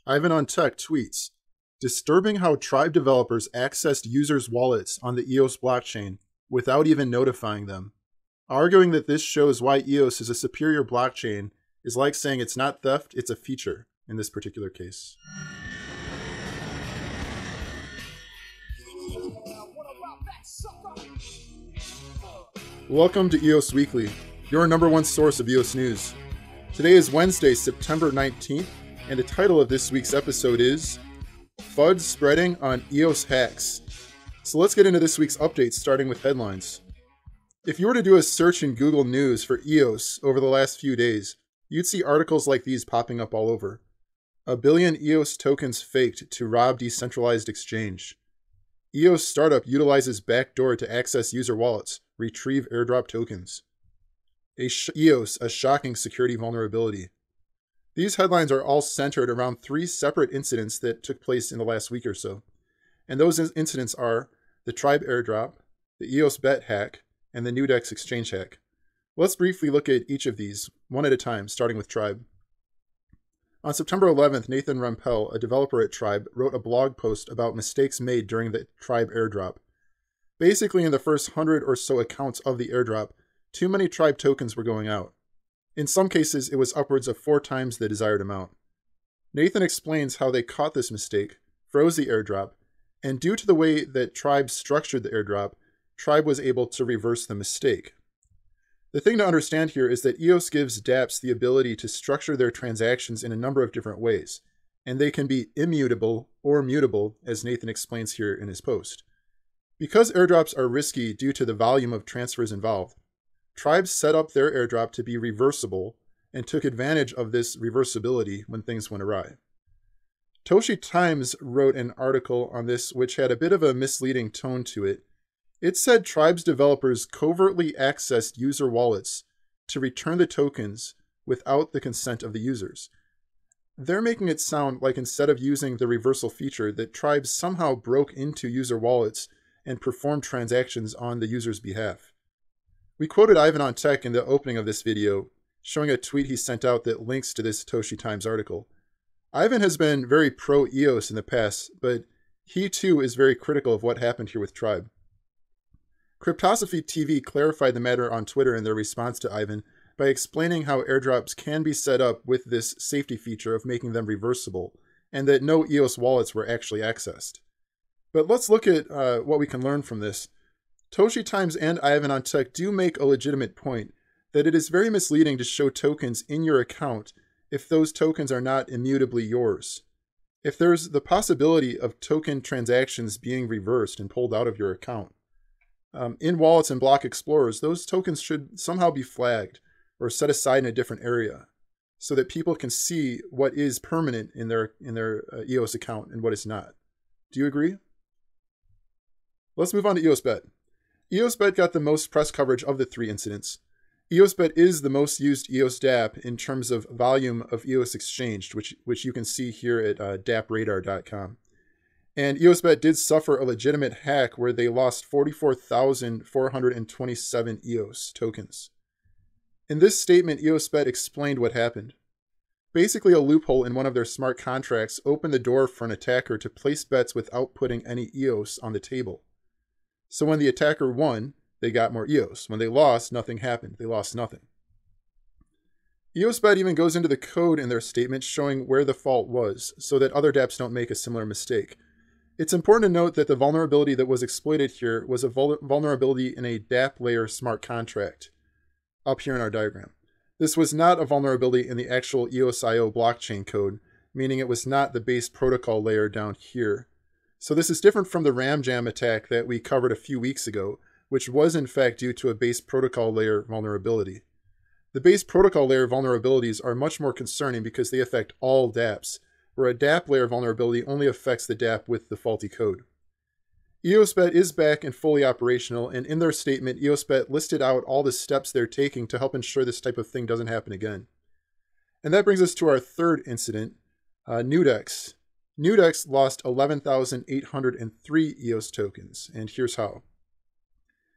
Ivan on Tech tweets, disturbing how Trybe developers accessed users' wallets on the EOS blockchain without even notifying them. Arguing that this shows why EOS is a superior blockchain is like saying it's not theft, it's a feature in this particular case. Welcome to EOS Weekly, your #1 source of EOS news. Today is Wednesday, September 19th, and the title of this week's episode is FUD Spreading on EOS Hacks. So let's get into this week's updates, starting with headlines. If you were to do a search in Google News for EOS over the last few days, you'd see articles like these popping up all over. 1 billion EOS tokens faked to rob decentralized exchange. EOS startup utilizes backdoor to access user wallets, retrieve airdrop tokens. EOS, a shocking security vulnerability. These headlines are all centered around 3 separate incidents that took place in the last week or so. And those incidents are the Trybe airdrop, the EOS Bet hack, and the Newdex exchange hack. Let's briefly look at each of these, one at a time, starting with Trybe. On September 11th, Nathan Rempel, a developer at Trybe, wrote a blog post about mistakes made during the Trybe airdrop. Basically, in the first 100 or so accounts of the airdrop, too many Trybe tokens were going out. In some cases, it was upwards of 4 times the desired amount. Nathan explains how they caught this mistake, froze the airdrop, and due to the way that Trybe structured the airdrop, Trybe was able to reverse the mistake. The thing to understand here is that EOS gives dApps the ability to structure their transactions in a number of different ways, and they can be immutable or mutable, as Nathan explains here in his post. Because airdrops are risky due to the volume of transfers involved, Trybe set up their airdrop to be reversible and took advantage of this reversibility when things went awry. TOSHI Times wrote an article on this which had a bit of a misleading tone to it. It said Trybe's developers covertly accessed user wallets to return the tokens without the consent of the users. They're making it sound like instead of using the reversal feature, that Trybe somehow broke into user wallets and performed transactions on the user's behalf. We quoted Ivan on Tech in the opening of this video, showing a tweet he sent out that links to this TOSHI Times article. Ivan has been very pro-EOS in the past, but he too is very critical of what happened here with Trybe. Cryptosophy TV clarified the matter on Twitter in their response to Ivan by explaining how airdrops can be set up with this safety feature of making them reversible, and that no EOS wallets were actually accessed. But let's look at what we can learn from this. TOSHI Times and Ivan on Tech do make a legitimate point that it is very misleading to show tokens in your account if those tokens are not immutably yours. If there's the possibility of token transactions being reversed and pulled out of your account, in wallets and block explorers, those tokens should somehow be flagged or set aside in a different area so that people can see what is permanent in their EOS account and what is not. Do you agree? Let's move on to EOS Bet. EOS Bet got the most press coverage of the 3 incidents. EOS Bet is the most used EOS dApp in terms of volume of EOS exchanged, which you can see here at dappradar.com. And EOS Bet did suffer a legitimate hack where they lost 44,427 EOS tokens. In this statement, EOS Bet explained what happened. Basically, a loophole in one of their smart contracts opened the door for an attacker to place bets without putting any EOS on the table. So when the attacker won, they got more EOS. When they lost, nothing happened. They lost nothing. EOS Bet even goes into the code in their statement showing where the fault was, so that other dApps don't make a similar mistake. It's important to note that the vulnerability that was exploited here was a vulnerability in a dApp layer smart contract, up here in our diagram. This was not a vulnerability in the actual EOS.io blockchain code, meaning it was not the base protocol layer down here. So this is different from the ramjam attack that we covered a few weeks ago, which was in fact due to a base protocol layer vulnerability. The base protocol layer vulnerabilities are much more concerning because they affect all dApps, where a dApp layer vulnerability only affects the dApp with the faulty code. EOS Bet is back and fully operational, and in their statement, EOS Bet listed out all the steps they're taking to help ensure this type of thing doesn't happen again. And that brings us to our 3rd incident, Newdex. Newdex lost 11,803 EOS tokens, and here's how.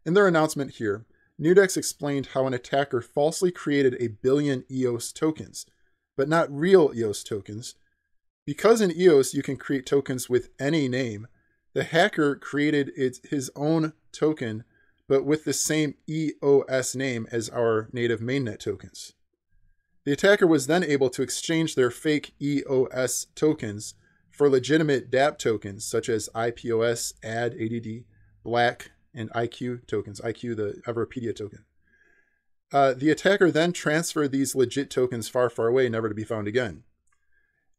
In their announcement here, Newdex explained how an attacker falsely created 1 billion EOS tokens, but not real EOS tokens, Because in EOS you can create tokens with any name, the hacker created his own token, but with the same EOS name as our native mainnet tokens. The attacker was then able to exchange their fake EOS tokens for legitimate Dapp tokens, such as IPOS, ADD, ADD, Black, and IQ tokens, IQ the Everpedia token. The attacker then transferred these legit tokens far, far away, never to be found again.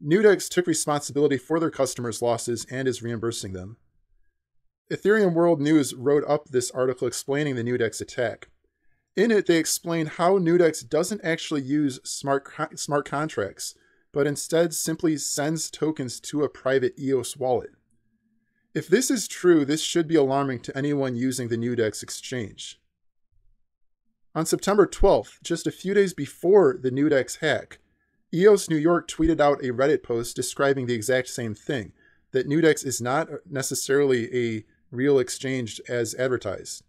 Newdex took responsibility for their customers' losses and is reimbursing them. Ethereum World News wrote up this article explaining the Newdex attack. In it, they explain how Newdex doesn't actually use smart contracts, but instead simply sends tokens to a private EOS wallet. If this is true, this should be alarming to anyone using the Newdex exchange. On September 12th, just a few days before the Newdex hack, EOS New York tweeted out a Reddit post describing the exact same thing, that Newdex is not necessarily a real exchange as advertised.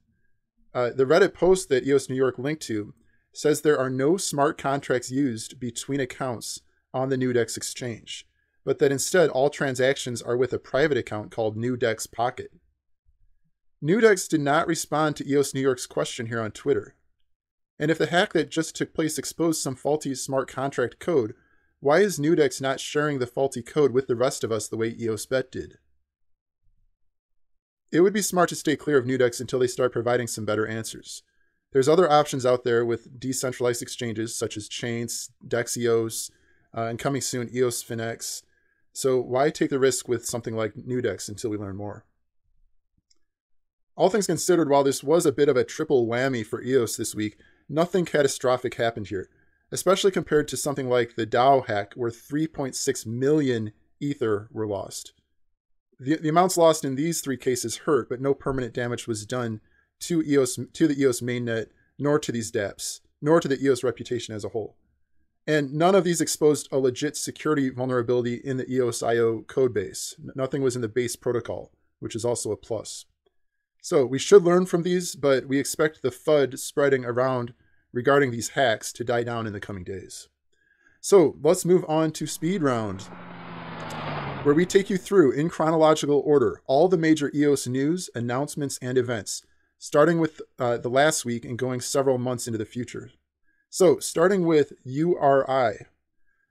The Reddit post that EOS New York linked to says there are no smart contracts used between accounts on the Newdex exchange, but that instead all transactions are with a private account called Newdex Pocket. Newdex did not respond to EOS New York's question here on Twitter. And if the hack that just took place exposed some faulty smart contract code, why is Newdex not sharing the faulty code with the rest of us the way EOS Bet did? It would be smart to stay clear of Newdex until they start providing some better answers. There's other options out there with decentralized exchanges such as Chains, Dexios, and coming soon EOS Finex. So why take the risk with something like Newdex until we learn more? All things considered, while this was a bit of a triple whammy for EOS this week, nothing catastrophic happened here, especially compared to something like the DAO hack where 3.6 million Ether were lost. The amounts lost in these three cases hurt, but no permanent damage was done to the EOS mainnet, nor to these dApps, nor to the EOS reputation as a whole. And none of these exposed a legit security vulnerability in the EOS.io codebase. Nothing was in the base protocol, which is also a plus. So we should learn from these, but we expect the FUD spreading around regarding these hacks to die down in the coming days. So let's move on to Speed Round, where we take you through, in chronological order, all the major EOS news, announcements, and events, starting with the last week and going several months into the future. So, starting with URI.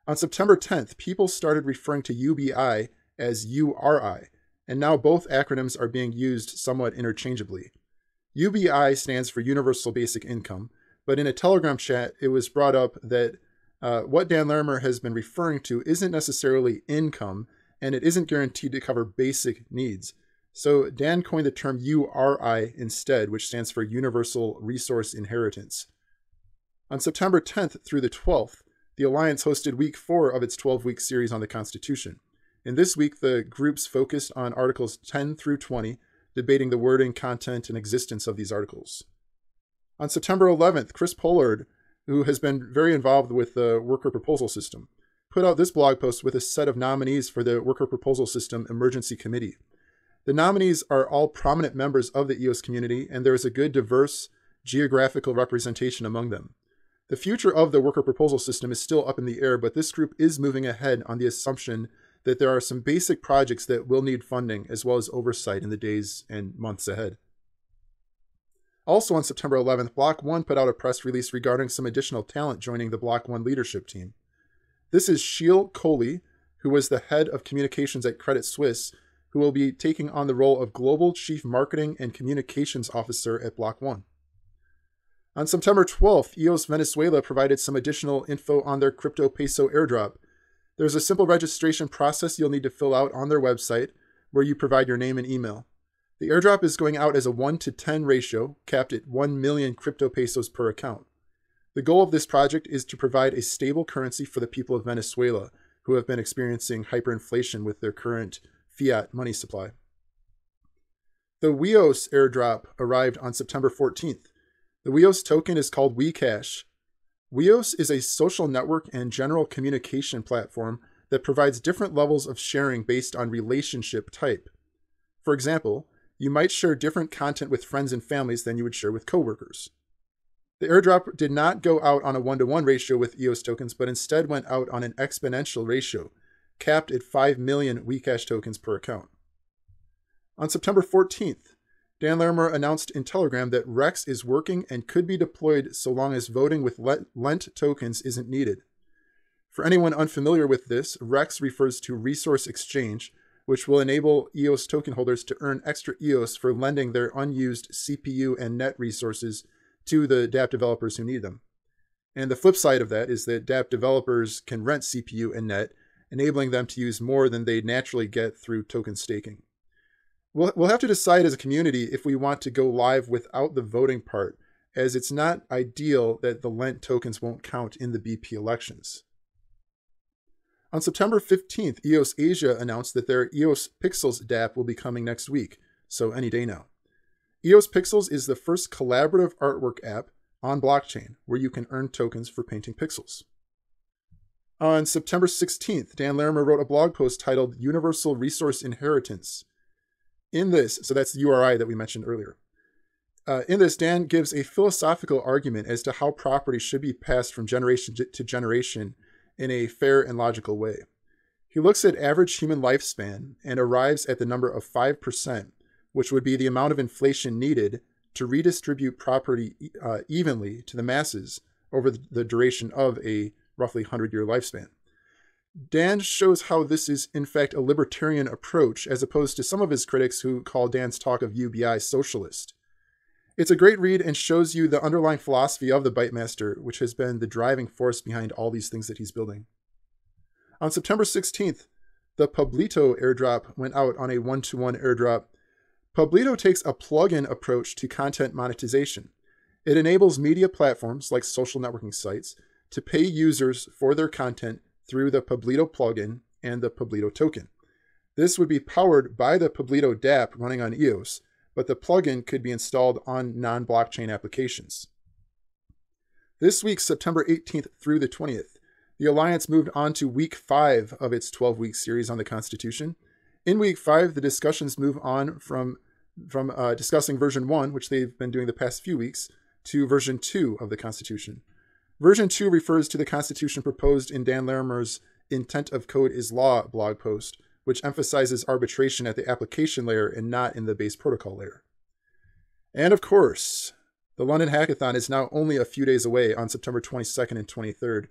On September 10th, people started referring to UBI as URI, and now both acronyms are being used somewhat interchangeably. UBI stands for Universal Basic Income, but in a Telegram chat, it was brought up that what Dan Larimer has been referring to isn't necessarily income, and it isn't guaranteed to cover basic needs. So Dan coined the term URI instead, which stands for Universal Resource Inheritance. On September 10th through the 12th, the Alliance hosted week 4 of its 12-week series on the Constitution. In this week, the groups focused on Articles 10 through 20, debating the wording, content, and existence of these articles. On September 11th, Chris Pollard, who has been very involved with the worker proposal system, put out this blog post with a set of nominees for the Worker Proposal System Emergency Committee. The nominees are all prominent members of the EOS community, and there is a good diverse geographical representation among them. The future of the worker proposal system is still up in the air, but this group is moving ahead on the assumption that there are some basic projects that will need funding as well as oversight in the days and months ahead. Also on September 11th, Block 1 put out a press release regarding some additional talent joining the Block 1 leadership team. This is Sheil Coley, who was the head of communications at Credit Suisse, who will be taking on the role of Global Chief Marketing and Communications Officer at Block 1. On September 12th, EOS Venezuela provided some additional info on their crypto peso airdrop. There's a simple registration process you'll need to fill out on their website, where you provide your name and email. The airdrop is going out as a 1-to-10 ratio, capped at 1 million crypto pesos per account. The goal of this project is to provide a stable currency for the people of Venezuela, who have been experiencing hyperinflation with their current fiat money supply. The WEOS airdrop arrived on September 14th. The WEOS token is called WeCash. WEOS is a social network and general communication platform that provides different levels of sharing based on relationship type. For example, you might share different content with friends and families than you would share with coworkers. The airdrop did not go out on a 1-to-1 ratio with EOS tokens, but instead went out on an exponential ratio, capped at 5 million WeCash tokens per account. On September 14th, Dan Larimer announced in Telegram that Rex is working and could be deployed so long as voting with lent tokens isn't needed. For anyone unfamiliar with this, Rex refers to Resource Exchange, which will enable EOS token holders to earn extra EOS for lending their unused CPU and net resources to the Dapp developers who need them. And the flip side of that is that Dapp developers can rent CPU and net, enabling them to use more than they naturally get through token staking. We'll have to decide as a community if we want to go live without the voting part, as it's not ideal that the lent tokens won't count in the BP elections. On September 15th, EOS Asia announced that their EOS Pixels Dapp will be coming next week, so any day now. EOS Pixels is the first collaborative artwork app on blockchain where you can earn tokens for painting pixels. On September 16th, Dan Larimer wrote a blog post titled Universal Resource Inheritance. In this, so that's the URI that we mentioned earlier. In this, Dan gives a philosophical argument as to how property should be passed from generation to generation in a fair and logical way. He looks at average human lifespan and arrives at the number of 5%, which would be the amount of inflation needed to redistribute property evenly to the masses over the duration of a roughly 100-year lifespan. Dan shows how this is, in fact, a libertarian approach, as opposed to some of his critics who call Dan's talk of UBI socialist. It's a great read and shows you the underlying philosophy of the bytemaster, which has been the driving force behind all these things that he's building. On September 16th, the Publito airdrop went out on a one-to-one airdrop. Publito takes a plug-in approach to content monetization. It enables media platforms like social networking sites to pay users for their content through the Publito plugin and the Publito token. This would be powered by the Publito Dapp running on EOS, but the plugin could be installed on non-blockchain applications. This week, September 18th through the 20th, the Alliance moved on to week 5 of its 12-week series on the Constitution. In week 5, the discussions move on from discussing version 1, which they've been doing the past few weeks, to version 2 of the Constitution. Version 2 refers to the Constitution proposed in Dan Larimer's Intent of Code is Law blog post, which emphasizes arbitration at the application layer and not in the base protocol layer. And of course, the London Hackathon is now only a few days away on September 22nd and 23rd,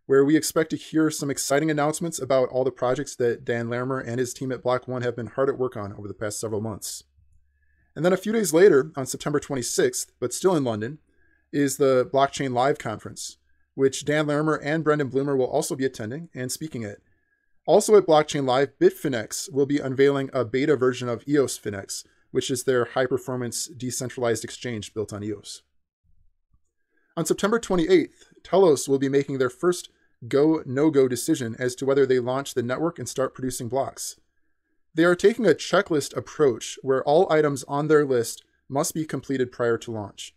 where we expect to hear some exciting announcements about all the projects that Dan Larimer and his team at Block One have been hard at work on over the past several months. And then a few days later, on September 26th, but still in London, is the Blockchain Live Conference, which Dan Larimer and Brendan Bloomer will also be attending and speaking at. Also at Blockchain Live, Bitfinex will be unveiling a beta version of EOS Finex, which is their high-performance decentralized exchange built on EOS. On September 28th, Telos will be making their first go, no-go decision as to whether they launch the network and start producing blocks. They are taking a checklist approach where all items on their list must be completed prior to launch.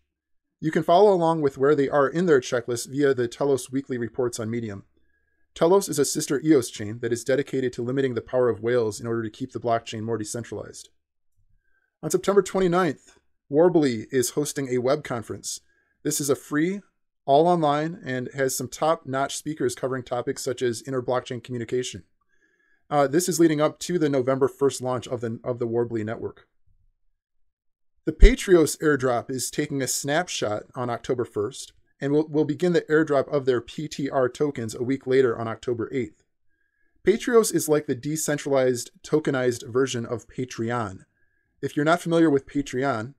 You can follow along with where they are in their checklist via the Telos weekly reports on Medium. Telos is a sister EOS chain that is dedicated to limiting the power of whales in order to keep the blockchain more decentralized. On September 29th, WORBLI is hosting a web conference. This is a free, all online, and has some top-notch speakers covering topics such as inter-blockchain communication. This is leading up to the November 1st launch of the WORBLI network. The Patrios airdrop is taking a snapshot on October 1st, and will begin the airdrop of their PTR tokens a week later on October 8th. Patrios is like the decentralized tokenized version of Patreon. If you're not familiar with Patreon,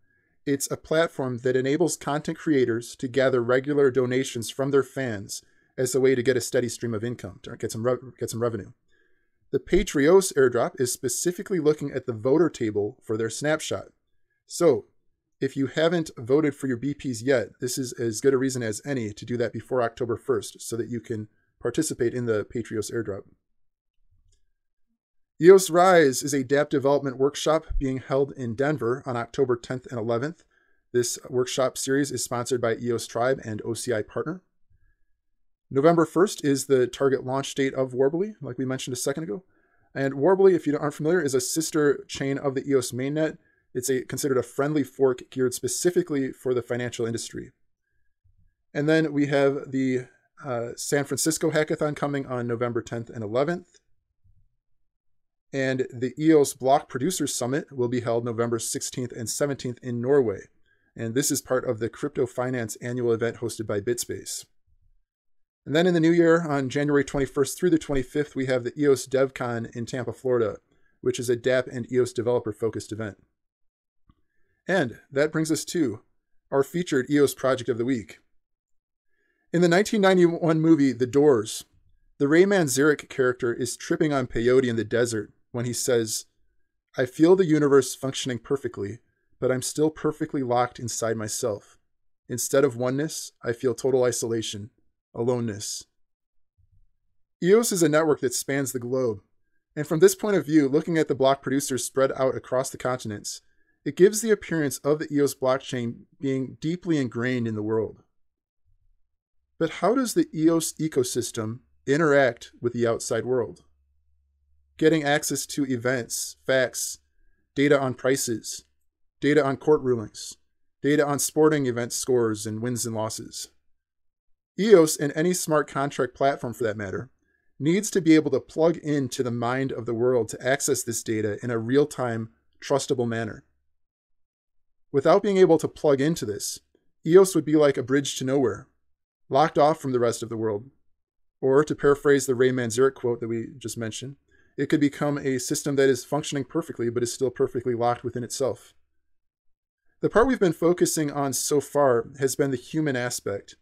it's a platform that enables content creators to gather regular donations from their fans as a way to get a steady stream of income, to get some revenue. The Patrios airdrop is specifically looking at the voter table for their snapshot. So, if you haven't voted for your BPs yet, this is as good a reason as any to do that before October 1st so that you can participate in the Patrios airdrop. EOS Rise is a Dapp development workshop being held in Denver on October 10th and 11th. This workshop series is sponsored by EOS Trybe and OCI Partner. November 1st is the target launch date of WORBLI, like we mentioned a second ago. And WORBLI, if you aren't familiar, is a sister chain of the EOS mainnet. It's considered a friendly fork geared specifically for the financial industry. And then we have the San Francisco Hackathon coming on November 10th and 11th. And the EOS Block Producers Summit will be held November 16th and 17th in Norway. And this is part of the Crypto Finance annual event hosted by BitSpace. And then in the new year, on January 21st through the 25th, we have the EOS DevCon in Tampa, Florida, which is a Dapp and EOS developer-focused event. And that brings us to our featured EOS project of the week. In the 1991 movie The Doors, the Ray Manzarek character is tripping on peyote in the desert when he says, "I feel the universe functioning perfectly, but I'm still perfectly locked inside myself. Instead of oneness, I feel total isolation, aloneness." EOS is a network that spans the globe, and from this point of view, looking at the block producers spread out across the continents, it gives the appearance of the EOS blockchain being deeply ingrained in the world. But how does the EOS ecosystem interact with the outside world? Getting access to events, facts, data on prices, data on court rulings, data on sporting event scores and wins and losses. EOS, and any smart contract platform for that matter, needs to be able to plug into the mind of the world to access this data in a real-time, trustable manner. Without being able to plug into this, EOS would be like a bridge to nowhere, locked off from the rest of the world. Or, to paraphrase the Ray Manzarek quote that we just mentioned, it could become a system that is functioning perfectly but is still perfectly locked within itself. The part we've been focusing on so far has been the human aspect.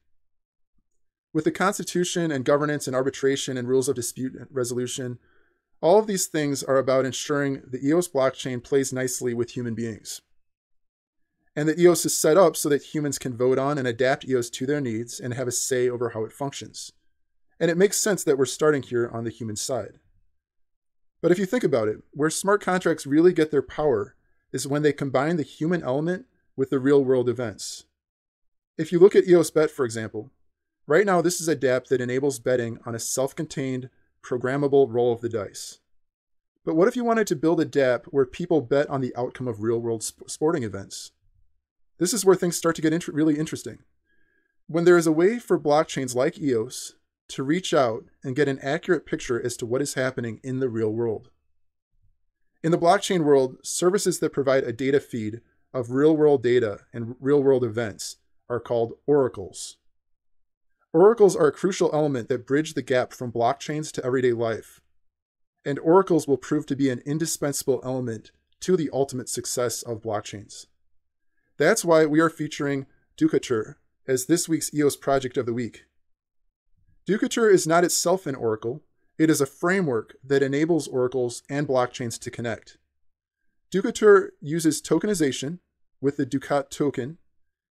With the Constitution and governance and arbitration and rules of dispute resolution, all of these things are about ensuring the EOS blockchain plays nicely with human beings. And that EOS is set up so that humans can vote on and adapt EOS to their needs and have a say over how it functions. And it makes sense that we're starting here on the human side. But if you think about it, where smart contracts really get their power is when they combine the human element with the real-world events. If you look at EOS Bet, for example, right now this is a dApp that enables betting on a self-contained, programmable roll of the dice. But what if you wanted to build a dApp where people bet on the outcome of real-world sporting events? This is where things start to get really interesting. When there is a way for blockchains like EOS to reach out and get an accurate picture as to what is happening in the real world. In the blockchain world, services that provide a data feed of real-world data and real-world events are called oracles. Oracles are a crucial element that bridge the gap from blockchains to everyday life. And oracles will prove to be an indispensable element to the ultimate success of blockchains. That's why we are featuring Ducatur as this week's EOS project of the week. Ducatur is not itself an oracle, it is a framework that enables oracles and blockchains to connect. Ducatur uses tokenization with the Ducat token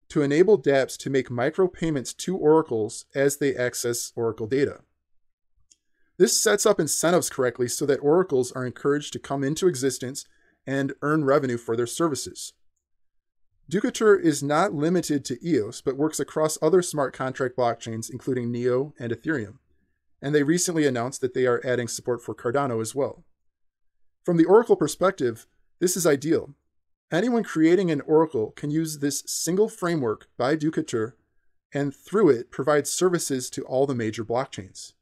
to enable dApps to make micropayments to oracles as they access oracle data. This sets up incentives correctly so that oracles are encouraged to come into existence and earn revenue for their services. Ducatur is not limited to EOS, but works across other smart contract blockchains, including Neo and Ethereum. And they recently announced that they are adding support for Cardano as well. From the Oracle perspective, this is ideal. Anyone creating an Oracle can use this single framework by Ducatur, and through it provide services to all the major blockchains.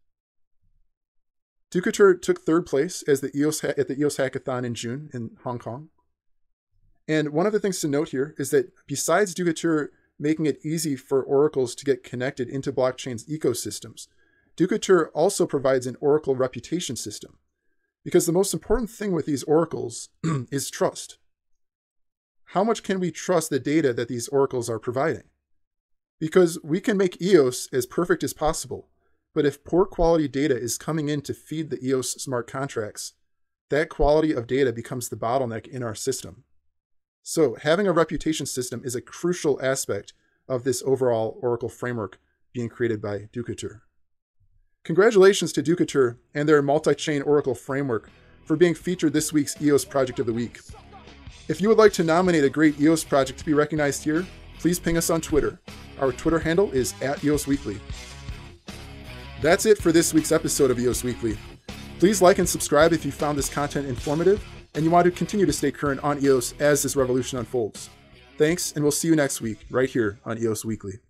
Ducatur took third place as at the EOS hackathon in June in Hong Kong. And one of the things to note here is that besides Ducatur making it easy for oracles to get connected into blockchain's ecosystems, Ducatur also provides an oracle reputation system. Because the most important thing with these oracles is trust. How much can we trust the data that these oracles are providing? Because we can make EOS as perfect as possible, but if poor quality data is coming in to feed the EOS smart contracts, that quality of data becomes the bottleneck in our system. So having a reputation system is a crucial aspect of this overall Oracle framework being created by Ducatur. Congratulations to Ducatur and their multi-chain Oracle framework for being featured this week's EOS Project of the Week. If you would like to nominate a great EOS project to be recognized here, please ping us on Twitter. Our Twitter handle is @EOSWeekly. That's it for this week's episode of EOS Weekly. Please like and subscribe if you found this content informative and you want to continue to stay current on EOS as this revolution unfolds. Thanks, and we'll see you next week, right here on EOS Weekly.